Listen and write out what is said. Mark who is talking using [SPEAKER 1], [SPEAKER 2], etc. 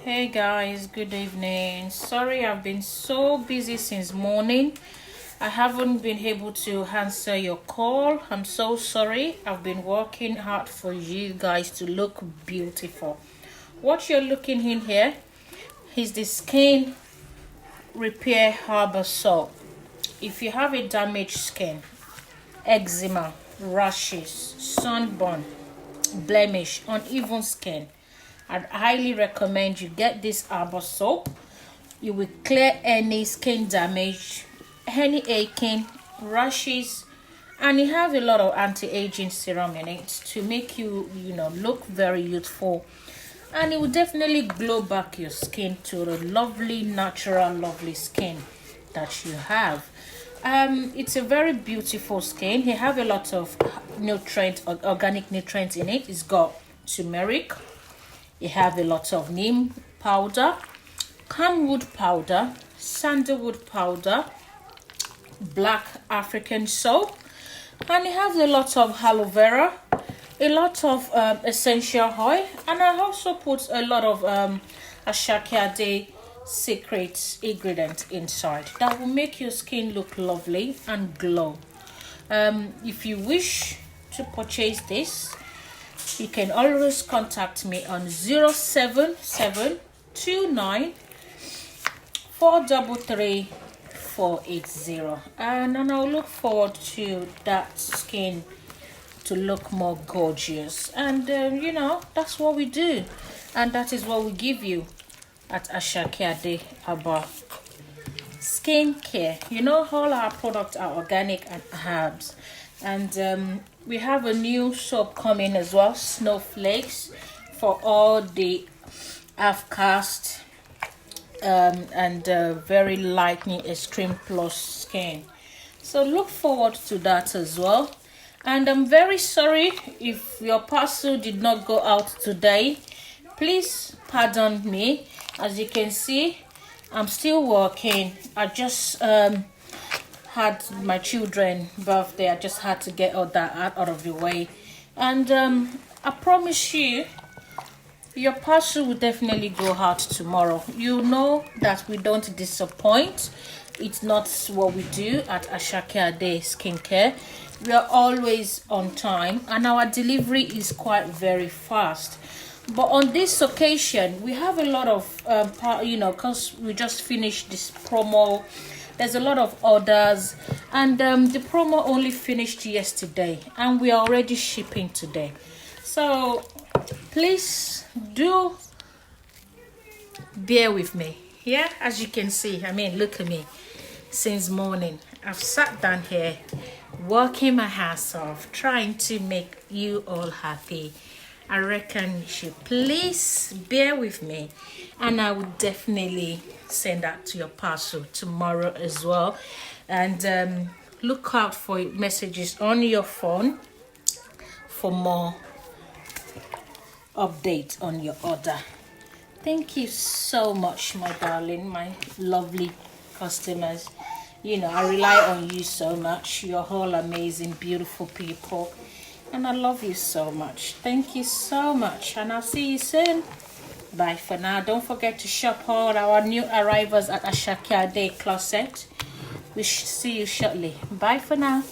[SPEAKER 1] Hey guys, good evening. Sorry, I've been so busy since morning. I haven't been able to answer your call. I'm so sorry. I've been working hard for you guys to look beautiful. What you're looking in here is the skin repair herbal soap. If you have a damaged skin, eczema, rashes, sunburn, blemish, uneven skin, I'd highly recommend you get this herbal soap. You will clear any skin damage, any aching, rashes, and you have a lot of anti-aging serum in it to make you look very youthful, and it will definitely glow back your skin to the lovely natural lovely skin that you have. It's a very beautiful skin. You have a lot of nutrients, organic nutrients in it. It's got turmeric. You have a lot of neem powder, camwood powder, sandalwood powder, black African soap, and you have a lot of aloe vera, a lot of essential oil, and I also put a lot of ASH-BIGFISH secret ingredient inside that will make your skin look lovely and glow. If you wish to purchase this, you can always contact me on 07729 433 480, and I'll look forward to that skin to look more gorgeous. And that's what we do, and that is what we give you at ASH-BIGFISH about skincare. All our products are organic and herbs, and we have a new soap coming as well, snowflakes, for all the half cast and very lightning extreme plus skin. So look forward to that as well. And I'm very sorry if your parcel did not go out today. Please pardon me. As you can see, I'm still working. I just had my children's birthday. I just had to get all that out of the way, and I promise you your parcel will definitely go out tomorrow. You know that we don't disappoint. It's not what we do at ASH-BIGFISH skincare. We are always on time, and our delivery is quite very fast. But on this occasion, we have a lot of because we just finished this promo. There's a lot of orders, and the promo only finished yesterday, and we are already shipping today. So please do bear with me. Yeah, as you can see, look at me. Since morning, I've sat down here working my ass off, trying to make you all happy. I reckon you should please bear with me, and I will definitely send that to your parcel tomorrow as well. And look out for messages on your phone for more updates on your order. Thank you so much, my darling, my lovely customers. I rely on you so much. You're all amazing, beautiful people, and I love you so much. Thank you so much, and I'll see you soon. Bye for now. Don't forget to shop all our new arrivals at ASH-BIGFISH Closet. We should see you shortly. Bye for now.